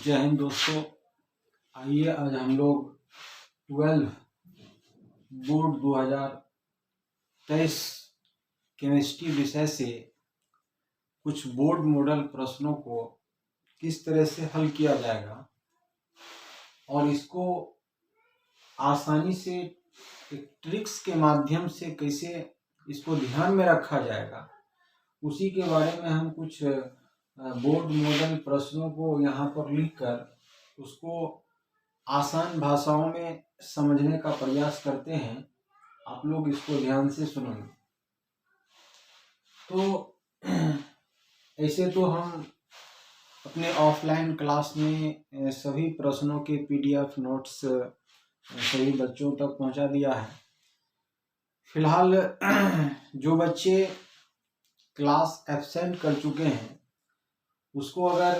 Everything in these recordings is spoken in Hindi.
जय हिंद दोस्तों। आइए आज हम लोग 12 बोर्ड 2023 केमिस्ट्री विषय से कुछ बोर्ड मॉडल प्रश्नों को किस तरह से हल किया जाएगा और इसको आसानी से एक ट्रिक्स के माध्यम से कैसे इसको ध्यान में रखा जाएगा, उसी के बारे में हम कुछ बोर्ड मॉडल प्रश्नों को यहाँ पर लिखकर उसको आसान भाषाओं में समझने का प्रयास करते हैं। आप लोग इसको ध्यान से सुनेंगे तो ऐसे तो हम अपने ऑफलाइन क्लास में सभी प्रश्नों के PDF नोट्स सभी बच्चों तक पहुंचा दिया है। फिलहाल जो बच्चे क्लास एब्सेंट कर चुके हैं उसको अगर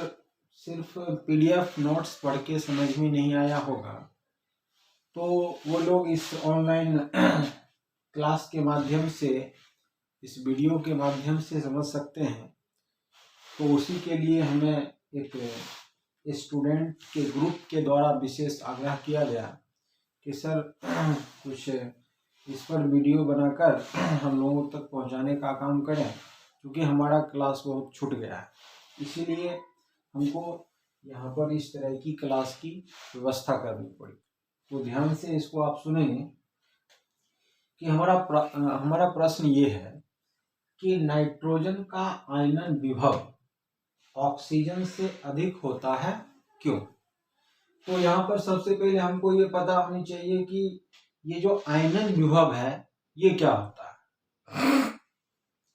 सिर्फ PDF नोट्स पढ़ के समझ में नहीं आया होगा तो वो लोग इस ऑनलाइन क्लास के माध्यम से, इस वीडियो के माध्यम से समझ सकते हैं। तो उसी के लिए हमें एक स्टूडेंट के ग्रुप के द्वारा विशेष आग्रह किया गया कि सर कुछ इस पर वीडियो बनाकर हम लोगों तक पहुंचाने का काम करें, क्योंकि हमारा क्लास बहुत छूट गया है। इसीलिए हमको यहाँ पर इस तरह की क्लास की व्यवस्था करनी पड़ी। तो ध्यान से इसको आप सुनेंगे कि हमारा प्रश्न ये है कि नाइट्रोजन का आयनन विभव ऑक्सीजन से अधिक होता है क्यों। तो यहाँ पर सबसे पहले हमको ये पता होनी चाहिए कि ये जो आयनन विभव है ये क्या होता है।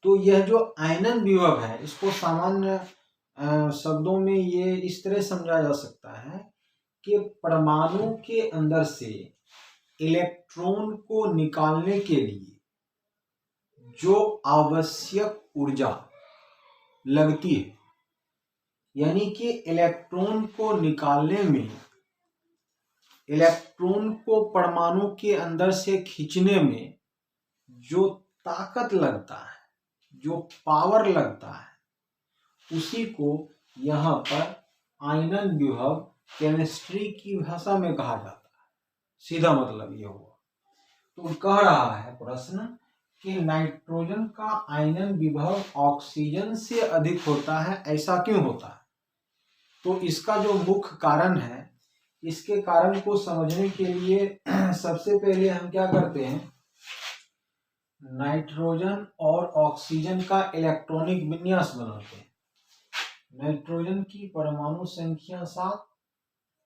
तो यह जो आयनन विभव है इसको सामान्य शब्दों में ये इस तरह समझा जा सकता है कि परमाणु के अंदर से इलेक्ट्रॉन को निकालने के लिए जो आवश्यक ऊर्जा लगती है, यानी कि इलेक्ट्रॉन को निकालने में, इलेक्ट्रॉन को परमाणु के अंदर से खींचने में जो ताकत लगता है, जो पावर लगता है, उसी को यहाँ पर आयनन विभव केमिस्ट्री की भाषा में कहा जाता है। सीधा मतलब ये हुआ। तो कह रहा है प्रश्न कि नाइट्रोजन का आयनन विभव ऑक्सीजन से अधिक होता है, ऐसा क्यों होता है। तो इसका जो मुख्य कारण है, इसके कारण को समझने के लिए सबसे पहले हम क्या करते हैं, नाइट्रोजन और ऑक्सीजन का इलेक्ट्रॉनिक विन्यास बनाते हैं। नाइट्रोजन की परमाणु संख्या 7,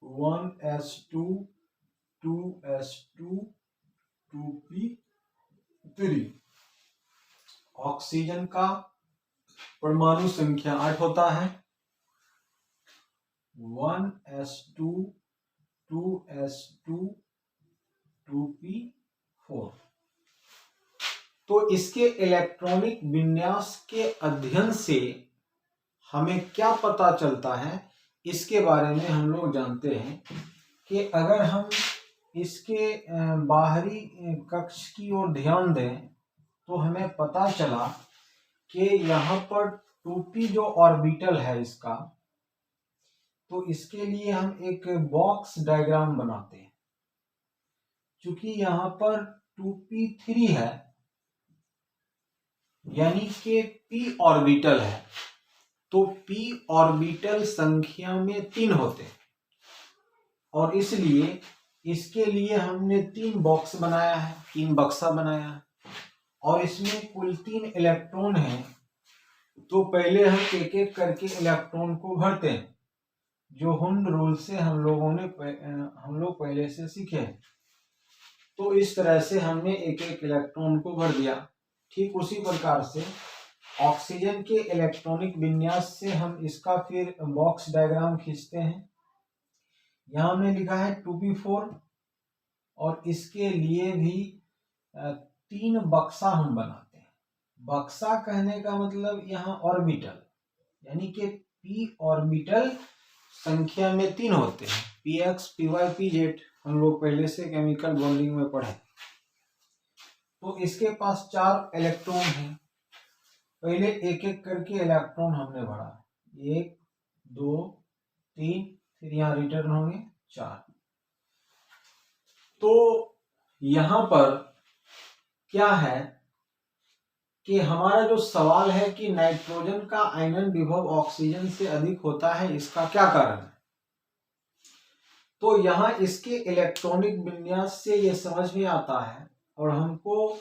1s2 2s2 2p3। ऑक्सीजन का परमाणु संख्या 8 होता है, 1s2 2s2 2p4। तो इसके इलेक्ट्रॉनिक विन्यास के अध्ययन से हमें क्या पता चलता है, इसके बारे में हम लोग जानते हैं कि अगर हम इसके बाहरी कक्ष की ओर ध्यान दें तो हमें पता चला कि यहाँ पर 2p जो ऑर्बिटल है इसका, तो इसके लिए हम एक बॉक्स डायग्राम बनाते हैं। चूंकि यहाँ पर 2p3 है, यानी कि p ऑर्बिटल है, तो p ऑर्बिटल संख्या में 3 होते हैं और इसलिए इसके लिए हमने 3 बॉक्स बनाया है, 3 बक्सा बनाया है और इसमें कुल 3 इलेक्ट्रॉन हैं। तो पहले हम एक एक करके इलेक्ट्रॉन को भरते हैं, जो हुंड रूल से हम लोग पहले से सीखे हैं। तो इस तरह से हमने एक एक इलेक्ट्रॉन को भर दिया। ठीक उसी प्रकार से ऑक्सीजन के इलेक्ट्रॉनिक विन्यास से हम इसका फिर बॉक्स डायग्राम खींचते हैं। यहाँ हमने लिखा है 2p4 और इसके लिए भी 3 बक्सा हम बनाते हैं। बक्सा कहने का मतलब यहाँ ऑर्बिटल, यानी कि p ऑर्बिटल संख्या में 3 होते हैं, px py pz, हम लोग पहले से केमिकल बॉन्डिंग में पढ़े। तो इसके पास 4 इलेक्ट्रॉन हैं। पहले एक एक करके इलेक्ट्रॉन हमने भरा, 1 2 3, फिर यहाँ रिटर्न होंगे 4। तो यहां पर क्या है कि हमारा जो सवाल है कि नाइट्रोजन का आयनन विभव ऑक्सीजन से अधिक होता है, इसका क्या कारण है। तो यहाँ इसके इलेक्ट्रॉनिक विन्यास से ये समझ में आता है, और हमको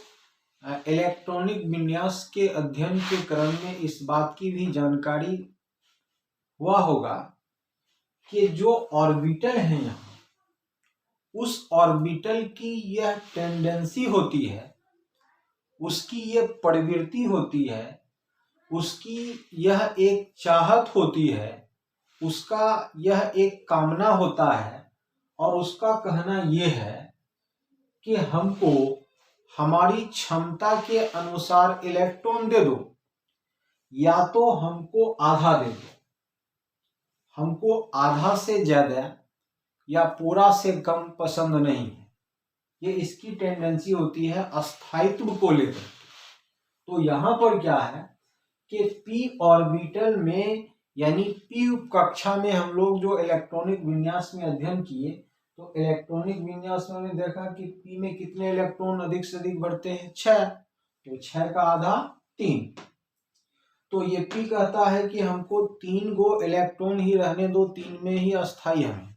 इलेक्ट्रॉनिक विन्यास के अध्ययन के क्रम में इस बात की भी जानकारी हुआ होगा कि जो ऑर्बिटल है यहाँ, उस ऑर्बिटल की यह टेंडेंसी होती है, उसकी यह प्रवृत्ति होती है, उसकी यह एक चाहत होती है, उसका यह एक कामना होता है, और उसका कहना यह है कि हमको हमारी क्षमता के अनुसार इलेक्ट्रॉन दे दो, या तो हमको आधा दे दो, हमको आधा से ज्यादा या पूरा से कम पसंद नहीं है। ये इसकी टेंडेंसी होती है अस्थायित्व को लेकर। तो यहां पर क्या है कि पी ऑर्बिटल में, यानी पी कक्षा में हम लोग जो इलेक्ट्रॉनिक विन्यास में अध्ययन किए, तो इलेक्ट्रॉनिक विन्यास में हमने देखा कि पी में कितने इलेक्ट्रॉन अधिक से अधिक बढ़ते हैं, 6। तो 6 का आधा 3। तो ये पी कहता है कि हमको 3 गो इलेक्ट्रॉन ही रहने दो, 3 में ही अस्थायी हमें।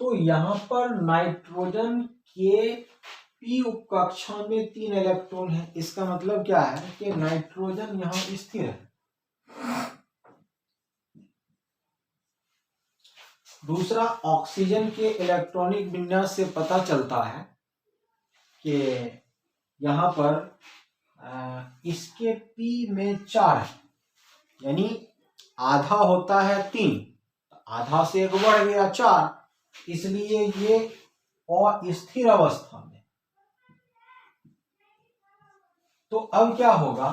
तो यहां पर नाइट्रोजन के पी उपकक्षा में 3 इलेक्ट्रॉन है। इसका मतलब क्या है कि नाइट्रोजन यहां स्थिर है। दूसरा, ऑक्सीजन के इलेक्ट्रॉनिक विन्यास से पता चलता है कि यहां पर इसके पी में 4 है, यानी आधा होता है 3, आधा से एक बढ़ गया 4, इसलिए ये अस्थिर अवस्था में। तो अब क्या होगा,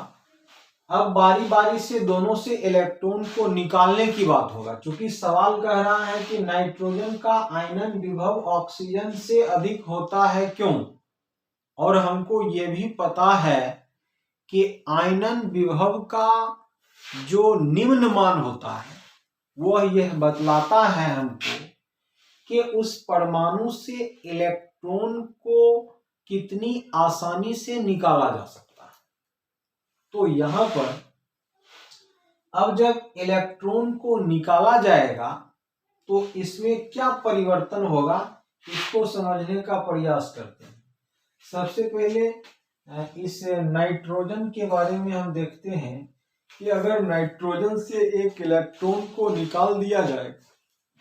अब बारी बारी से दोनों से इलेक्ट्रॉन को निकालने की बात होगा, क्योंकि सवाल कह रहा है कि नाइट्रोजन का आयनन विभव ऑक्सीजन से अधिक होता है, क्यों। और हमको ये भी पता है कि आयनन विभव का जो निम्न मान होता है, वह यह बतलाता है हमको कि उस परमाणु से इलेक्ट्रॉन को कितनी आसानी से निकाला जा सकता है। तो यहां पर अब जब इलेक्ट्रॉन को निकाला जाएगा तो इसमें क्या परिवर्तन होगा, इसको समझने का प्रयास करते हैं। सबसे पहले इस नाइट्रोजन के बारे में हम देखते हैं कि अगर नाइट्रोजन से एक इलेक्ट्रॉन को निकाल दिया जाए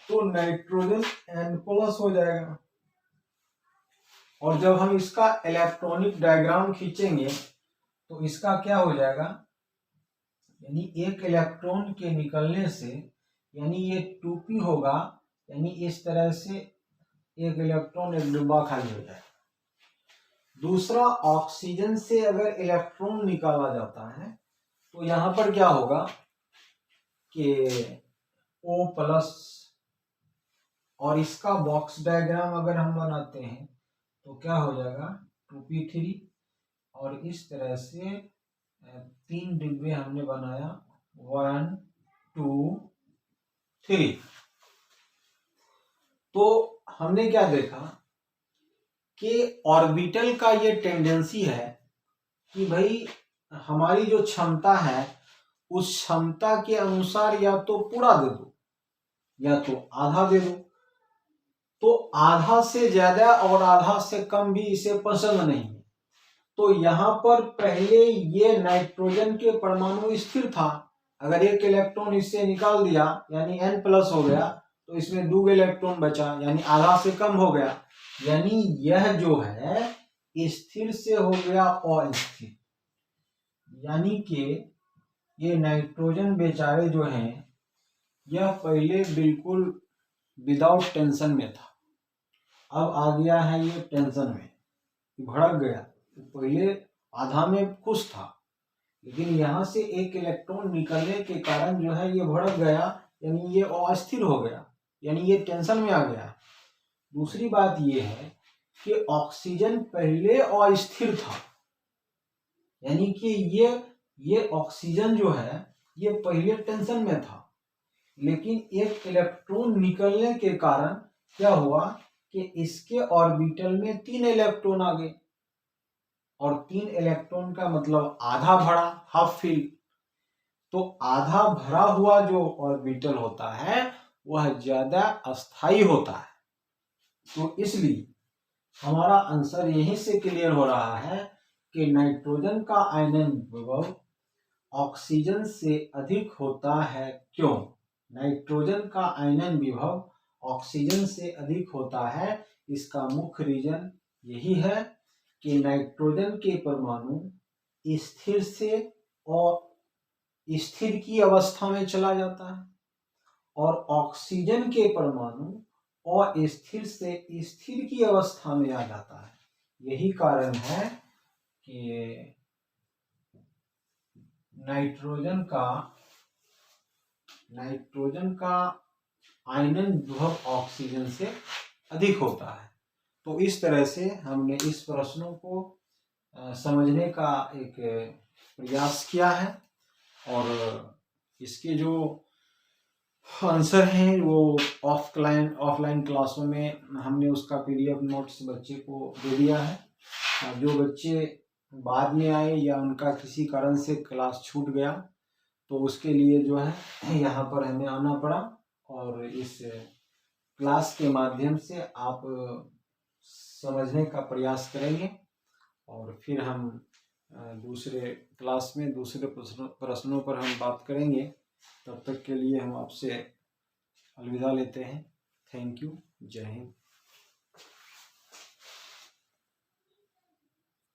तो नाइट्रोजन N+ हो जाएगा, और जब हम इसका इलेक्ट्रॉनिक डायग्राम खींचेंगे तो इसका क्या हो जाएगा, यानी एक इलेक्ट्रॉन के निकलने से, यानी ये 2p होगा, यानी इस तरह से एक इलेक्ट्रॉन एक डिब्बा खाली हो जाएगा। दूसरा, ऑक्सीजन से अगर इलेक्ट्रॉन निकाला जाता है तो यहां पर क्या होगा कि O+, और इसका बॉक्स डायग्राम अगर हम बनाते हैं तो क्या हो जाएगा 2p3, और इस तरह से 3 डिब्बे हमने बनाया 1 2 3। तो हमने क्या देखा कि ऑर्बिटल का ये टेंडेंसी है कि भाई हमारी जो क्षमता है उस क्षमता के अनुसार या तो पूरा दे दो या तो आधा दे दो। तो आधा से ज्यादा और आधा से कम भी इसे पसंद नहीं है। तो यहां पर पहले ये नाइट्रोजन के परमाणु स्थिर था, अगर एक इलेक्ट्रॉन इससे निकाल दिया यानी N+ हो गया तो इसमें 2 इलेक्ट्रॉन बचा, यानी आधा से कम हो गया, यानी यह जो है स्थिर से हो गया अस्थिर। यानी कि ये नाइट्रोजन बेचारे जो हैं, यह पहले बिल्कुल विदाउट टेंशन में था, अब आ गया है ये टेंशन में, भड़क गया। तो पहले आधा में खुश था, लेकिन यहां से एक इलेक्ट्रॉन निकलने के कारण जो है ये भड़क गया, यानी ये अस्थिर हो गया, यानी ये टेंशन में आ गया। दूसरी बात ये है कि ऑक्सीजन पहले अस्थिर था, यानी कि ये ऑक्सीजन जो है ये पहले टेंशन में था, लेकिन एक इलेक्ट्रॉन निकलने के कारण क्या हुआ कि इसके ऑर्बिटल में 3 इलेक्ट्रॉन आ गए, और 3 इलेक्ट्रॉन का मतलब आधा भरा, हाफ फिल। तो आधा भरा हुआ जो ऑर्बिटल होता है वह ज्यादा अस्थाई होता है। तो इसलिए हमारा आंसर यहीं से क्लियर हो रहा है कि नाइट्रोजन का आयनन विभव ऑक्सीजन से अधिक होता है। क्यों? नाइट्रोजन का आयनन विभव ऑक्सीजन से अधिक होता है, इसका मुख्य रीजन यही है कि नाइट्रोजन के परमाणु स्थिर से और स्थिर की अवस्था में चला जाता है, और ऑक्सीजन के परमाणु अस्थिर से स्थिर की अवस्था में आ जाता है। यही कारण है कि नाइट्रोजन का आयनन विभव ऑक्सीजन से अधिक होता है। तो इस तरह से हमने इस प्रश्नों को समझने का एक प्रयास किया है, और इसके जो आंसर हैं वो ऑफलाइन क्लासों में हमने उसका पीडीएफ नोट्स बच्चे को दे दिया है। जो बच्चे बाद में आए या उनका किसी कारण से क्लास छूट गया तो उसके लिए जो है यहाँ पर हमें आना पड़ा, और इस क्लास के माध्यम से आप समझने का प्रयास करेंगे, और फिर हम दूसरे क्लास में दूसरे प्रश्नों पर हम बात करेंगे। तब तक के लिए हम आपसे अलविदा लेते हैं। Thank you. जय हिंद।